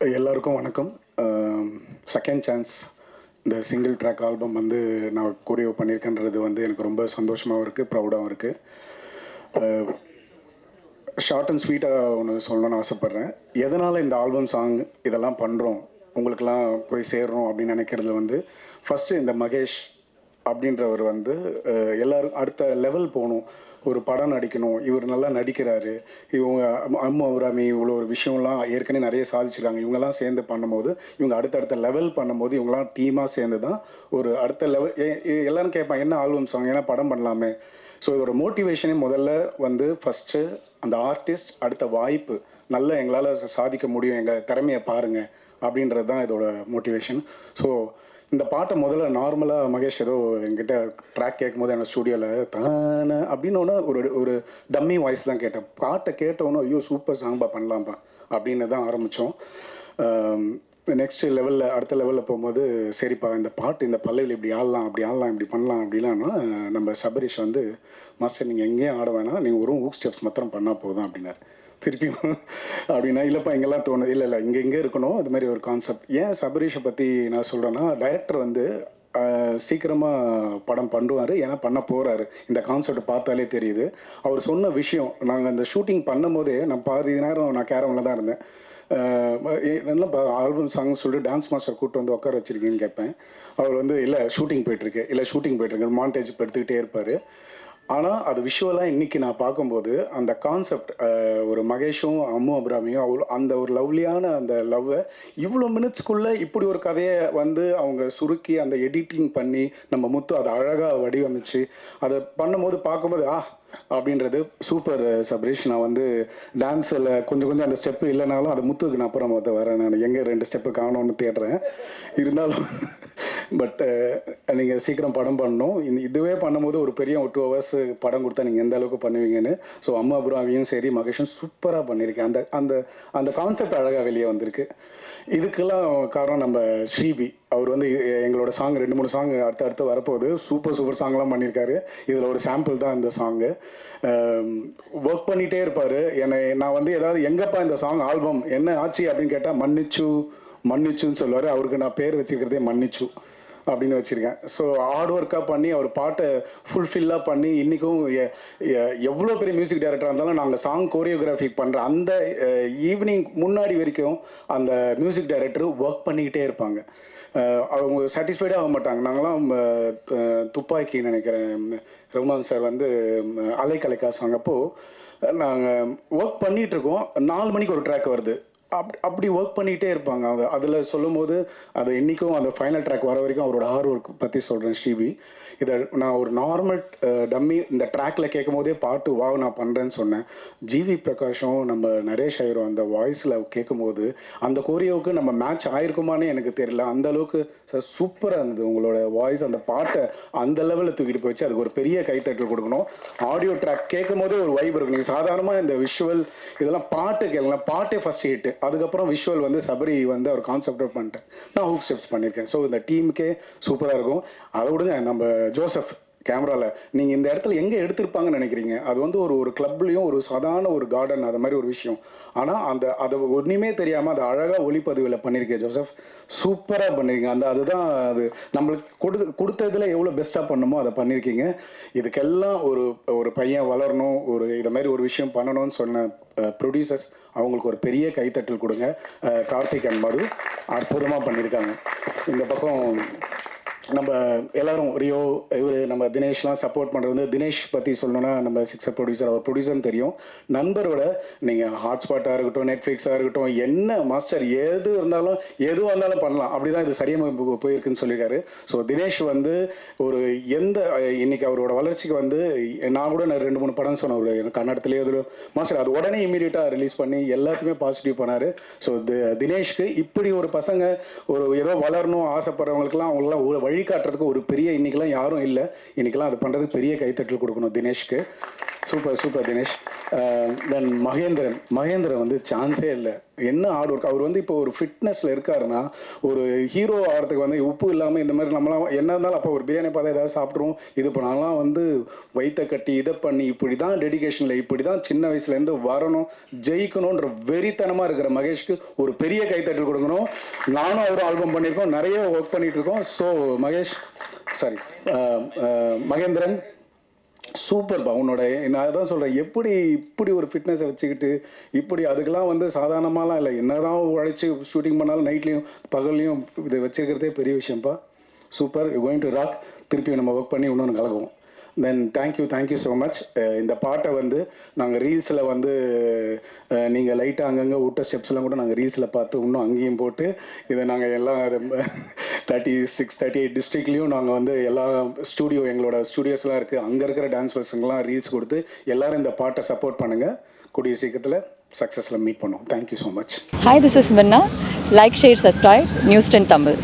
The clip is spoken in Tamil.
எல்லாருக்கும் வணக்கம். செகண்ட் சான்ஸ் இந்த சிங்கிள் ட்ராக் ஆல்பம் வந்து நான் கோரியோ பண்ணியிருக்கேன்றது வந்து எனக்கு ரொம்ப சந்தோஷமாகவும் இருக்குது, ப்ரௌடாகவும் இருக்குது. ஷார்ட் அண்ட் ஸ்வீட்டாக ஒன்று சொல்லணும்னு ஆசைப்பட்றேன். எதனால் இந்த ஆல்பம் சாங் இதெல்லாம் பண்ணுறோம், உங்களுக்கெல்லாம் போய் சேர்றோம் அப்படின்னு நினைக்கிறது வந்து, ஃபஸ்ட்டு இந்த மகேஷ் அப்படின்றவர் வந்து எல்லோரும் அடுத்த லெவல் போகணும், ஒரு படம் நடிக்கணும், இவர் நல்லா நடிக்கிறாரு, இவங்க அம்மு அபிராமி இவ்வளோ ஒரு விஷயம்லாம் ஏற்கனவே நிறைய சாதிச்சிருக்காங்க, இவங்கெல்லாம் சேர்ந்து பண்ணும்போது இவங்க அடுத்தடுத்த லெவல் பண்ணும்போது இவங்கெல்லாம் டீமாக சேர்ந்து தான் ஒரு அடுத்த லெவல். எல்லோரும் கேட்பாங்க என்ன ஆல்பம் சாங், ஏன்னா படம் பண்ணலாமே. ஸோ இதோட மோட்டிவேஷனே முதல்ல வந்து ஃபஸ்ட்டு அந்த ஆர்டிஸ்ட் அடுத்த வாய்ப்பு நல்லா எங்களால் சாதிக்க முடியும், எங்கள் திறமையை பாருங்கள் அப்படின்றது தான் இதோட மோட்டிவேஷன். ஸோ இந்த பாட்டை முதல்ல நார்மலாக மகேஷ் ஏதோ என்கிட்ட ட்ராக் கேட்கும்போது என்ன ஸ்டூடியோவில் தானே அப்படின்னு ஒரு ஒரு டம்மி வாய்ஸ் தான் கேட்டேன். பாட்டை கேட்டோன்னே ஐயோ சூப்பர் சாங்பா பண்ணலாம்ப்பா அப்படின்னு தான் ஆரம்பித்தோம். நெக்ஸ்ட்டு லெவலில் அடுத்த லெவலில் போகும்போது சரிப்பா இந்த பாட்டு இந்த பல்லவியில் இப்படி ஆடலாம் அப்படி ஆடலாம் இப்படி பண்ணலாம் அப்படிலாம்னா நம்ம சபரீஷ் வந்து மாஸ்டர் நீங்கள் எங்கேயும் ஆட வேணாம், நீங்கள் ஒரு ஹூக் ஸ்டெப்ஸ் மாத்திரம் பண்ணால் போதும் அப்படின்னாரு. திருப்பியும் அப்படின்னா இல்லைப்பா இங்கெல்லாம் தோணுது, இல்லை இங்கே இருக்கணும், அது மாதிரி ஒரு கான்செப்ட். ஏன் சபரீஷை பற்றி நான் சொல்கிறேன்னா, டைரக்டர் வந்து சீக்கிரமாக படம் பண்ணுவார், ஏன்னா பண்ண போகிறாரு. இந்த கான்செப்ட் பார்த்தாலே தெரியுது. அவர் சொன்ன விஷயம், நாங்கள் அந்த ஷூட்டிங் பண்ணும் போதே நான் பாதி நேரம் நான் கேரவனில் தான் இருந்தேன். நல்லா ஆல்பம் சாங் சொல்லிட்டு டான்ஸ் மாஸ்டர் கூப்பிட்டு வந்து உட்கார வச்சுருக்கீங்கன்னு கேட்பேன். அவர் வந்து இல்லை ஷூட்டிங் போயிட்டுருக்கு மாண்டேஜ் இப்போ எடுத்துக்கிட்டே இருப்பார். ஆனால் அது விஷுவலாக இன்றைக்கி நான் பார்க்கும்போது அந்த கான்செப்ட் ஒரு மகேஷும் அம்மு அபிராமியும் அவ்வளோ அந்த ஒரு லவ்லியான அந்த லவ்வை இவ்வளோ மினிட்ஸ்க்குள்ளே இப்படி ஒரு கதையை வந்து அவங்க சுருக்கி அந்த எடிட்டிங் பண்ணி நம்ம முத்து அதை அழகாக வடிவமைச்சு அதை பண்ணும்போது பார்க்கும்போது அப்படின்றது சூப்பர் சபரீஷ். நான் வந்து டான்ஸில் கொஞ்சம் அந்த ஸ்டெப்பு இல்லைனாலும் அது முத்துக்கு நான் அப்புறம் வரேன், நான் எங்கே 2 ஸ்டெப்பு காணோன்னு தேடுறேன். இருந்தாலும் பட் நீங்கள் சீக்கிரம் படம் பண்ணணும். இதுவே பண்ணும்போது ஒரு பெரிய 2 ஹவர்ஸ் படம் கொடுத்தா நீங்கள் எந்த அளவுக்கு பண்ணுவீங்கன்னு. ஸோ அம்மா அபிராமியும் சரி மகேஷும் சூப்பராக பண்ணியிருக்கேன். அந்த அந்த அந்த கான்செப்ட் அழகாக வெளியே வந்திருக்கு. இதுக்கெல்லாம் காரணம் நம்ம ஸ்ரீபி. அவர் வந்து எங்களோட சாங் 2-3 சாங் அடுத்து வரப்போகுது. சூப்பர் சாங்லாம் பண்ணியிருக்காரு. இதில் ஒரு சாம்பிள் தான் இந்த சாங்கு. ஒர்க் பண்ணிகிட்டே இருப்பார். நான் வந்து ஏதாவது எங்கப்பா இந்த சாங் ஆல்பம் என்ன ஆச்சு அப்படின்னு கேட்டால் மன்னிச்சுன்னு சொல்லுவார். அவருக்கு நான் பேர் வச்சுருக்கிறதே மன்னிச்சு அப்படின்னு வச்சுருக்கேன். ஸோ ஹார்ட் ஒர்க்காக பண்ணி அவர் பாட்டை ஃபுல்ஃபில்லாக பண்ணி இன்றைக்கும் எவ்வளோ பெரிய மியூசிக் டைரக்டராக இருந்தாலும் நாங்கள் சாங் கோரியோகிராஃபி பண்ணுற அந்த ஈவினிங் முன்னாடி வரைக்கும் அந்த மியூசிக் டைரக்டர் ஒர்க் பண்ணிக்கிட்டே இருப்பாங்க. அவங்க சாட்டிஸ்ஃபைடாக ஆக மாட்டாங்க. நாங்களாம் துப்பாக்கி நினைக்கிறேன் ரகுமான் சார் வந்து அலைக்கலைக்கா சாங் அப்போது நாங்கள் ஒர்க் பண்ணிகிட்ருக்கோம். 4 மணிக்கு ஒரு ட்ராக் வருது. அப்படி ஒர்க் பண்ணிகிட்டே இருப்பாங்க. அதில் சொல்லும் போது அது இன்றைக்கும் அந்த ஃபைனல் ட்ராக் வர வரைக்கும் அவரோட ஹார்ட் ஒர்க் பற்றி சொல்கிறேன் ஸ்ரீபி. இதை நான் ஒரு நார்மல் டம்மி இந்த ட்ராக்கில் கேட்கும் போதே பாட்டு நான் பண்ணுறேன்னு சொன்னேன். ஜிவி பிரகாஷும் நம்ம நரேஷ் ஐயரும் அந்த வாய்ஸில் கேட்கும்போது அந்த கோரியோவுக்கு நம்ம மேட்ச் ஆயிருக்குமானே எனக்கு தெரியல. அந்த அளவுக்கு சார் சூப்பராக இருந்தது உங்களோட வாய்ஸ். அந்த பாட்டை அந்த லெவலில் தூக்கிட்டு போயிடுச்சு. அதுக்கு ஒரு பெரிய கைத்தட்டல் கொடுக்கணும். ஆடியோ ட்ராக் கேட்கும் போதே ஒரு வைப் இருக்கும். நீங்கள் சாதாரணமாக இந்த விஷுவல் இதெல்லாம் பாட்டு கேட்கலாம், பாட்டே ஃபஸ்ட் ஹிட்டு. அதுக்கப்புறம் விஷுவல் வந்து சபரி வந்து அவர் கான்செப்ட் பண்ணிட்டேன், நான் ஹூக் ஸ்டெப்ஸ் பண்ணியிருக்கேன். ஸோ இந்த டீமுக்கே சூப்பராக இருக்கும். அதை விடுங்க, நம்ம ஜோசப் கேமராவில் நீங்கள் இந்த இடத்துல எங்கே எடுத்திருப்பாங்கன்னு நினைக்கிறீங்க? அது வந்து ஒரு கிளப்லேயும் ஒரு சாதாரண ஒரு கார்டன் அது மாதிரி ஒரு விஷயம். ஆனால் அதை ஒன்றுமே தெரியாமல் அதை அழகாக ஒளிப்பதிவில் பண்ணியிருக்கேன் ஜோசப். சூப்பராக பண்ணியிருக்கீங்க. அதுதான் அது நம்மளுக்கு கொடுத்ததில் எவ்வளோ பெஸ்ட்டாக பண்ணணுமோ அதை பண்ணியிருக்கீங்க. இதுக்கெல்லாம் ஒரு பையன் வளரணும், இதை மாதிரி ஒரு விஷயம் பண்ணணும்னு சொன்ன ப்ரொடியூசர்ஸ் அவங்களுக்கு ஒரு பெரிய கைத்தட்டல் கொடுங்க. கார்த்திக் அண்ட் மது அற்புதமாக பண்ணியிருக்காங்க. இந்த பக்கம் நம்ம எல்லோரும் ரியோ இவர் நம்ம தினேஷ்லாம் சப்போர்ட் பண்ணுறது வந்து தினேஷ் பற்றி சொல்லணுன்னா நம்ம சிக்ஸர் ப்ரொடியூசர், அவர் ப்ரொடியூசர்னு தெரியும். நண்பரோட நீங்கள் ஹாட்ஸ்பாட்டாக இருக்கட்டும், நெட்ஃப்ளிக்ஸாக இருக்கட்டும், என்ன மாஸ்டர் எதுவாக இருந்தாலும் பண்ணலாம், அப்படி தான் இது சரியாக போயிருக்குன்னு சொல்லியிருக்காரு. ஸோ தினேஷ் வந்து இன்றைக்கி அவரோட வளர்ச்சிக்கு வந்து நான் கூட 2-3 படம் சொன்னேன் எனக்கு கன்னடத்துலேயே மாஸ்டர் அது உடனே இமீடியட்டாக ரிலீஸ் பண்ணி எல்லாத்தையுமே பாசிட்டிவ் பண்ணார். ஸோ தினேஷ்க்கு இப்படி ஒரு பசங்க ஏதோ வளரணும் ஆசைப்படுறவங்களுக்குலாம் அவங்களாம் ஒரு வழிகாட்டுறதுக்கு ஒரு பெரிய இன்றைக்கெல்லாம் யாரும் இல்லை. இன்றைக்கெல்லாம் அது பண்ணுறதுக்கு பெரிய கைத்தட்டல் கொடுக்கணும் தினேஷ்க்கு. சூப்பர் தினேஷ். தென் மகேந்திரன் வந்து சான்ஸே இல்லை. என்ன ஹார்ட் ஒர்க். அவர் வந்து இப்போ ஒரு ஃபிட்னஸில் இருக்காருன்னா, ஒரு ஹீரோ ஆகிறதுக்கு வந்து உப்பு இல்லாமல் இந்த மாதிரி நம்மளாம் என்ன இருந்தாலும் அப்போ ஒரு பிரியாணி பார்த்தா ஏதாவது சாப்பிட்ருவோம். இது இப்போ நான்லாம் வந்து வயிற்ற கட்டி இதை பண்ணி இப்படி தான் டெடிகேஷனில் இப்படி தான் சின்ன வயசுலேருந்து வரணும், ஜெயிக்கணுன்ற வெறித்தனமாக இருக்கிற மகேஷ்க்கு ஒரு பெரிய கைத்தட்டல் கொடுக்கணும். நானும் அவரும் ஆல்பம் பண்ணியிருக்கோம், நிறைய ஒர்க் பண்ணிகிட்டு இருக்கோம். ஸோ மகேஷ், சாரி மகேந்திரன், சூப்பர்ப்பா. உன்னோட நான் அதான் சொல்கிறேன், எப்படி இப்படி ஒரு ஃபிட்னஸை வச்சுக்கிட்டு இப்படி அதுக்கெல்லாம் வந்து சாதாரணமாலாம் இல்லை. என்ன தான் உழைச்சி ஷூட்டிங் பண்ணாலும் நைட்லேயும் பகல்லையும் இதை வச்சுருக்கிறதே பெரிய விஷயம்ப்பா. Super, you going to rock. திருப்பி நம்ம ஒர்க் பண்ணி இன்னொன்று கலக்குவோம். Then thank you so much. இந்த பாட்டை வந்து நாங்கள் ரீல்ஸில் வந்து நீங்கள் லைட்டாக அங்கங்கே விட்ட ஸ்டெப்ஸ்லாம் கூட நாங்கள் ரீல்ஸில் பார்த்து இன்னும் அங்கேயும் போட்டு இதை நாங்கள் எல்லாம் ரொம்ப 38 டிஸ்ட்ரிக்ட்லேயும் நாங்கள் வந்து எல்லா எங்களோட ஸ்டூடியோஸ்லாம் இருக்குது, அங்கே இருக்கிற டான்ஸ் பர்சன்லாம் ரீல்ஸ் கொடுத்து எல்லோரும் இந்த பாட்டை சப்போர்ட் பண்ணுங்கள். கூடிய சீக்கிரத்தில் சக்ஸஸில் மீட் பண்ணுவோம். Thank you so much. Hi, this is Minna. Like, share, subscribe, News 10 Tamil.